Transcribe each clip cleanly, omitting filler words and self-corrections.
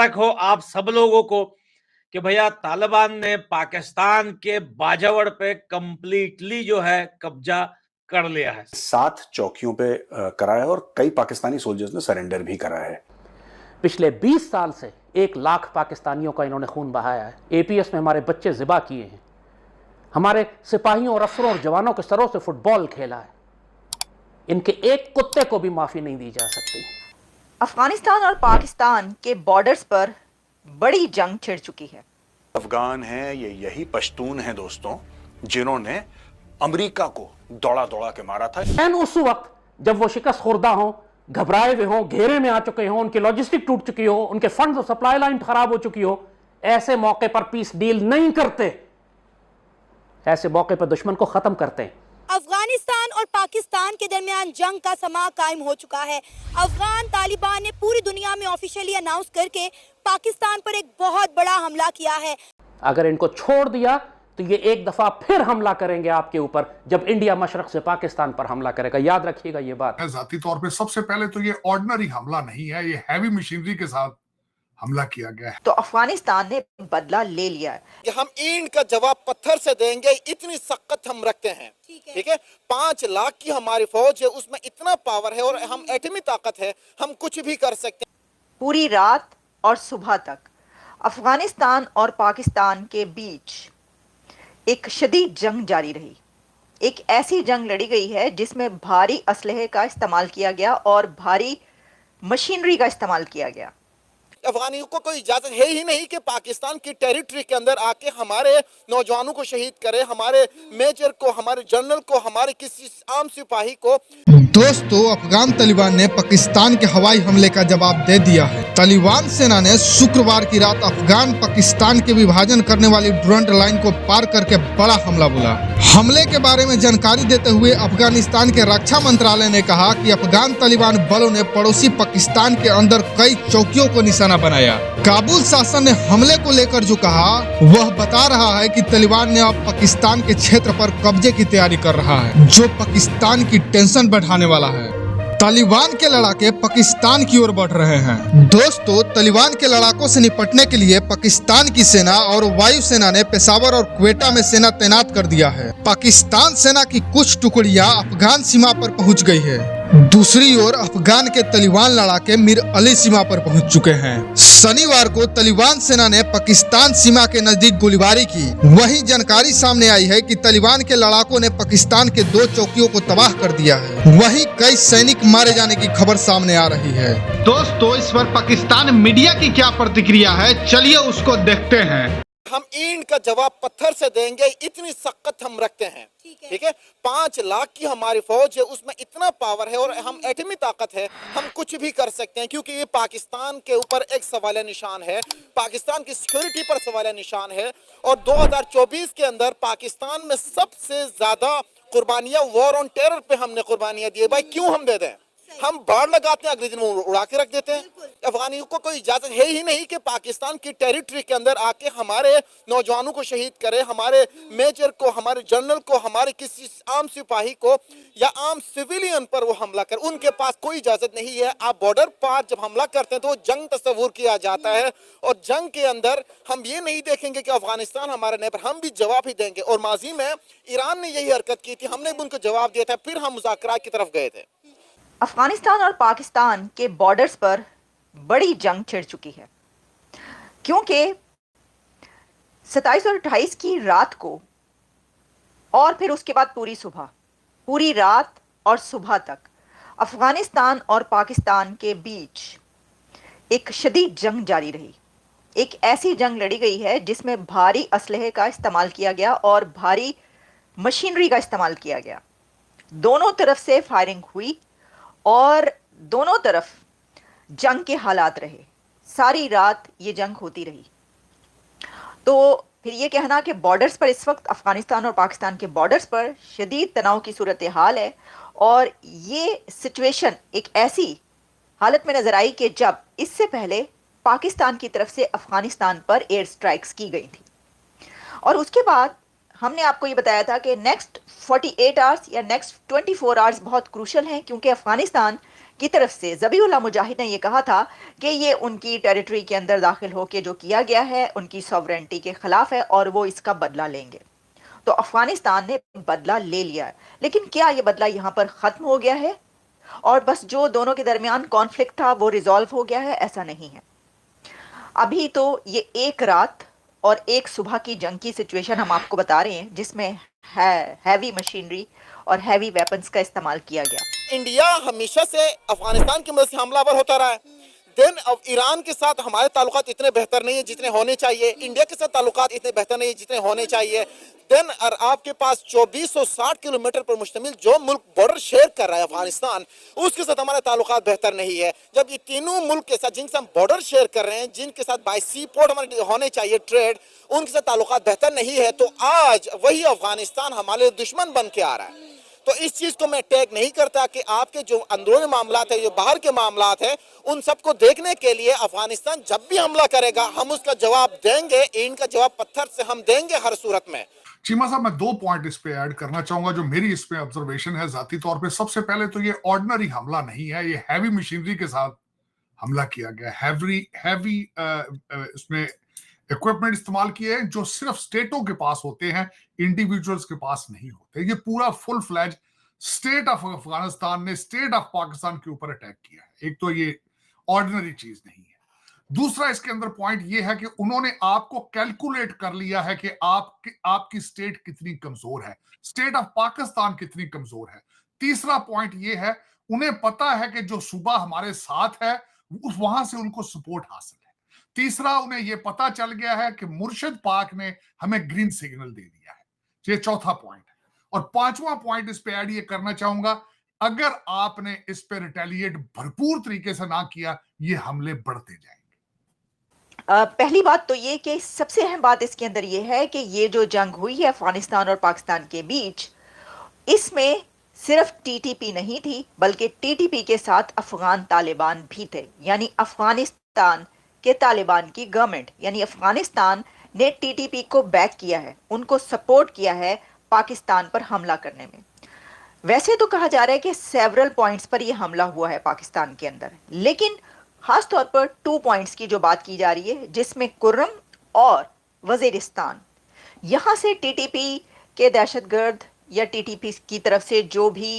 मुबारक हो आप सब लोगों को कि भैया तालिबान ने पाकिस्तान के बाजावड़ पे कंप्लीटली जो है कब्जा कर लिया है। 7 चौकियों पे करा है और कई पाकिस्तानी सोल्जर्स ने सरेंडर भी करा है। पिछले 20 साल से 1 लाख पाकिस्तानियों का इन्होंने खून बहाया है। एपीएस में हमारे बच्चे ज़िबा किए हैं, हमारे सिपाहियों और अफसरों और जवानों के सरों से फुटबॉल खेला है। इनके एक कुत्ते को भी माफ़ी नहीं दी जा सकती। अफगानिस्तान और पाकिस्तान के बॉर्डर्स पर बड़ी जंग छिड़ चुकी है। अफगान हैं ये यही पश्तून हैं दोस्तों जिन्होंने अमेरिका को दौड़ा दौड़ा के मारा था। उस वक्त जब वो शिकस्त खुर्दा हों, घबराए हुए हों, घेरे में आ चुके हों, उनकी लॉजिस्टिक टूट चुकी हो, उनके फंड और सप्लाई लाइन खराब हो चुकी हो, ऐसे मौके पर पीस डील नहीं करते। ऐसे मौके पर दुश्मन को खत्म करते हैं। अफगानिस्तान और पाकिस्तान के दरमियान जंग का समा कायम हो चुका है। अफगान तालिबान ने पूरी दुनिया में ऑफिशियली अनाउंस करके पाकिस्तान पर एक बहुत बड़ा हमला किया है। अगर इनको छोड़ दिया तो ये एक दफा फिर हमला करेंगे आपके ऊपर, जब इंडिया मशरक से पाकिस्तान पर हमला करेगा। याद रखिएगा ये बात। जाती तौर पे सबसे पहले तो ये ऑर्डिनरी हमला नहीं है, ये हैवी मशीनरी के साथ हमला किया गया है। तो अफगानिस्तान ने बदला ले लिया है कि हम ईंट का जवाब पत्थर से देंगे, इतनी सख्त हम रखते हैं। ठीक है 5 लाख की हमारी फौज है, उसमें इतना पावर है और हम एटमी ताकत है, हम कुछ भी कर सकते हैं। पूरी रात और सुबह तक अफगानिस्तान और पाकिस्तान के बीच एक शदीद जंग जारी रही। एक ऐसी जंग लड़ी गई है जिसमें भारी असलहे का इस्तेमाल किया गया और भारी मशीनरी का इस्तेमाल किया गया। अफगानियों को कोई इजाजत है ही नहीं कि पाकिस्तान की टेरिटरी के अंदर आके हमारे नौजवानों को शहीद करे, हमारे मेजर को, हमारे जनरल को, हमारे किसी आम सिपाही को। दोस्तों, अफगान तालिबान ने पाकिस्तान के हवाई हमले का जवाब दे दिया है। तालिबान सेना ने शुक्रवार की रात अफगान पाकिस्तान के विभाजन करने वाली ड्यूरंट लाइन को पार करके बड़ा हमला बोला। हमले के बारे में जानकारी देते हुए अफगानिस्तान के रक्षा मंत्रालय ने कहा कि अफगान तालिबान बलों ने पड़ोसी पाकिस्तान के अंदर कई चौकियों को निशाना बनाया। काबुल शासन ने हमले को लेकर जो कहा वह बता रहा है कि तालिबान ने अब पाकिस्तान के क्षेत्र पर कब्जे की तैयारी कर रहा है, जो पाकिस्तान की टेंशन बढ़ाने वाला है। तालिबान के लड़ाके पाकिस्तान की ओर बढ़ रहे हैं। दोस्तों, तालिबान के लड़ाकों से निपटने के लिए पाकिस्तान की सेना और वायुसेना ने पेशावर और क्वेटा में सेना तैनात कर दिया है। पाकिस्तान सेना की कुछ टुकड़ियां अफगान सीमा पर पहुंच गई है। दूसरी ओर अफगान के तालिबान लड़ाके मीर अली सीमा पर पहुंच चुके हैं। शनिवार को तालिबान सेना ने पाकिस्तान सीमा के नजदीक गोलीबारी की। वहीं जानकारी सामने आई है कि तालिबान के लड़ाकों ने पाकिस्तान के 2 चौकियों को तबाह कर दिया है। वहीं कई सैनिक मारे जाने की खबर सामने आ रही है। दोस्तों, इस पर पाकिस्तान मीडिया की क्या प्रतिक्रिया है, चलिए उसको देखते हैं। हम ईंट का जवाब पत्थर से देंगे, इतनी सख्त हम रखते हैं। ठीक है 5 लाख की हमारी फौज है, उसमें इतना पावर है और हम एटमी ताकत है, हम कुछ भी कर सकते हैं। क्योंकि ये पाकिस्तान के ऊपर एक सवालिया निशान है, पाकिस्तान की सिक्योरिटी पर सवालिया निशान है। और 2024 के अंदर पाकिस्तान में सबसे ज्यादा कुर्बानियां वॉर ऑन टेरर पे हमने कुर्बानियां दी है। भाई क्यों हम दे दें? हम बाढ़ लगाते हैं, अगले दिन उड़ा के रख देते हैं। अफगानियों को कोई इजाजत है ही नहीं कि पाकिस्तान की टेरिटरी के अंदर आके हमारे नौजवानों को शहीद करे, हमारे मेजर को, हमारे जनरल को, हमारे किसी आम सिपाही को या आम सिविलियन पर वो हमला करे। उनके पास कोई इजाजत नहीं है। आप बॉर्डर पार जब हमला करते हैं तो जंग तस्वूर किया जाता है और जंग के अंदर हम ये नहीं देखेंगे कि अफगानिस्तान हमारे नेबर, हम भी जवाब ही देंगे। और माजी में ईरान ने यही हरकत की थी, हमने भी उनको जवाब दिया था, फिर हम मुज़ाकरात की तरफ गए थे। अफगानिस्तान और पाकिस्तान के बॉर्डर्स पर बड़ी जंग छिड़ चुकी है, क्योंकि 27 और 28 की रात को और फिर उसके बाद पूरी सुबह, पूरी रात और सुबह तक अफगानिस्तान और पाकिस्तान के बीच एक शदीद जंग जारी रही। एक ऐसी जंग लड़ी गई है जिसमें भारी असलहे का इस्तेमाल किया गया और भारी मशीनरी का इस्तेमाल किया गया। दोनों तरफ से फायरिंग हुई और दोनों तरफ जंग के हालात रहे। सारी रात ये जंग होती रही। तो फिर ये कहना कि बॉर्डर्स पर इस वक्त अफगानिस्तान और पाकिस्तान के बॉर्डर्स पर शदीद तनाव की सूरत हाल है। और ये सिचुएशन एक ऐसी हालत में नजर आई कि जब इससे पहले पाकिस्तान की तरफ से अफगानिस्तान पर एयर स्ट्राइक्स की गई थी और उसके बाद हमने आपको ये बताया था कि नेक्स्ट 48 आवर्स या नेक्स्ट 24 आवर्स बहुत क्रूशल हैं, क्योंकि अफगानिस्तान की तरफ से ज़बीहुल्लाह मुजाहिद ने ये कहा था कि ये उनकी टेरिटरी के अंदर दाखिल होकर जो किया गया है उनकी सॉवरेनिटी के खिलाफ है और वो इसका बदला लेंगे। तो अफगानिस्तान ने बदला ले लिया है, लेकिन क्या ये बदला यहाँ पर ख़त्म हो गया है और बस जो दोनों के दरमियान कॉन्फ्लिक्ट था वो रिजॉल्व हो गया है? ऐसा नहीं है। अभी तो ये एक रात और एक सुबह की जंग की सिचुएशन हम आपको बता रहे हैं, जिसमें हैवी मशीनरी और हैवी वेपन्स का इस्तेमाल किया गया। इंडिया हमेशा से अफगानिस्तान की मदद से हमलावर होता रहा है। देन अब ईरान के साथ हमारे ताल्लुकात इतने बेहतर नहीं है जितने होने चाहिए, इंडिया के साथ ताल्लुकात इतने बेहतर नहीं है जितने होने चाहिए। देन और आपके पास 2460 किलोमीटर पर मुश्तमिल जो मुल्क बॉर्डर शेयर कर रहा है अफगानिस्तान, उसके साथ हमारे ताल्लुकात बेहतर नहीं है। जब ये तीनों मुल्क के साथ जिनके साथ हम बॉर्डर शेयर कर रहे हैं, जिनके साथ बाय सी पोर्ट हमारे होने चाहिए ट्रेड, उनके साथ ताल्लुकात बेहतर नहीं है, तो आज वही अफगानिस्तान हमारे दुश्मन बन के आ रहा है। तो इस चीज को मैं टैग नहीं करता कि आपके जो अंदरूनी मामलात है, जो बाहर के मामलात है, उन सबको देखने के लिए अफगानिस्तान जब भी हमला करेगा हम उसका जवाब देंगे। इनका जवाब पत्थर से हम देंगे हर सूरत में। चीमा साहब, मैं 2 पॉइंट इस पे ऐड करना चाहूंगा जो मेरी इस पे ऑब्जर्वेशन है जाती तौर पे। सबसे पहले तो ये ऑर्डिनरी हमला नहीं है, ये हैवी मशीनरी के साथ हमला किया गया। हैवी इसमें इक्विपमेंट इस्तेमाल किए हैं जो सिर्फ स्टेटों के पास होते हैं, इंडिविजुअल्स के पास नहीं होते। ये पूरा full fledge state of Afghanistan ने स्टेट ऑफ पाकिस्तान के ऊपर अटैक किया है। एक तो ये ऑर्डिनरी चीज नहीं है। दूसरा इसके अंदर पॉइंट ये है कि उन्होंने आपको कैलकुलेट कर लिया है कि आपकी स्टेट कितनी कमजोर है, स्टेट ऑफ पाकिस्तान कितनी कमजोर है। तीसरा पॉइंट ये है, उन्हें पता है कि जो सूबा हमारे साथ है वहां से उनको सपोर्ट हासिल है। तीसरा, उन्हें यह पता चल गया है कि मुर्शिद पाक ने हमें ग्रीन सिग्नल दे दिया है। ये चौथा पॉइंट है। और पांचवा पॉइंट इस पे ऐड ये करना चाहूंगा, अगर आपने इस पे रिटेलिएट भरपूर तरीके से ना किया, ये हमले बढ़ते जाएंगे। पहली बात तो ये कि सबसे अहम बात इसके अंदर ये है कि ये जो जंग हुई है अफगानिस्तान और पाकिस्तान के बीच, इसमें सिर्फ टीटीपी नहीं थी बल्कि टीटीपी के साथ अफगान तालिबान भी थे। यानी अफगानिस्तान के तालिबान की गवर्नमेंट, यानी अफगानिस्तान ने टीटीपी को बैक किया है, उनको सपोर्ट किया है पाकिस्तान पर हमला करने में। वैसे तो कहा जा रहा है कि सेवरल पॉइंट्स पर यह हमला हुआ है पाकिस्तान के अंदर, लेकिन खास तौर पर 2 पॉइंट्स की जो बात की जा रही है, जिसमें कुर्रम और वजीरिस्तान, यहाँ से टीटीपी के दहशतगर्द या टीटीपी की तरफ से जो भी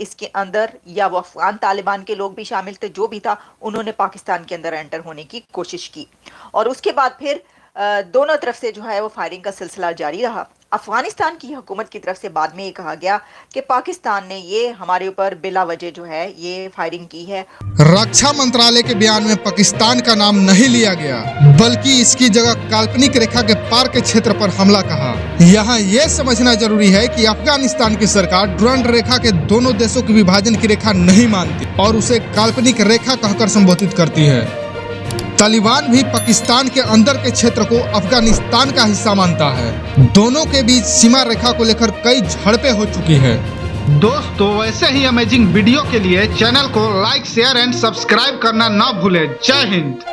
इसके अंदर, या वो अफगान तालिबान के लोग भी शामिल थे, जो भी था, उन्होंने पाकिस्तान के अंदर एंटर होने की कोशिश की। और उसके बाद फिर दोनों तरफ से जो है वो फायरिंग का सिलसिला जारी रहा। अफगानिस्तान की हुकूमत की तरफ से बाद में ये कहा गया कि पाकिस्तान ने ये हमारे ऊपर बिला वजह जो है ये फायरिंग की है। रक्षा मंत्रालय के बयान में पाकिस्तान का नाम नहीं लिया गया, बल्कि इसकी जगह काल्पनिक रेखा के पार के क्षेत्र पर हमला कहा। यहाँ ये समझना जरूरी है कि अफगानिस्तान की सरकार डुरांड रेखा के दोनों देशों के विभाजन की रेखा नहीं मानती और उसे काल्पनिक रेखा कहकर संबोधित करती है। तालिबान भी पाकिस्तान के अंदर के क्षेत्र को अफगानिस्तान का हिस्सा मानता है। दोनों के बीच सीमा रेखा को लेकर कई झड़पें हो चुकी है। दोस्तों, वैसे ही अमेजिंग वीडियो के लिए चैनल को लाइक, शेयर एंड सब्सक्राइब करना ना भूलें। जय हिंद।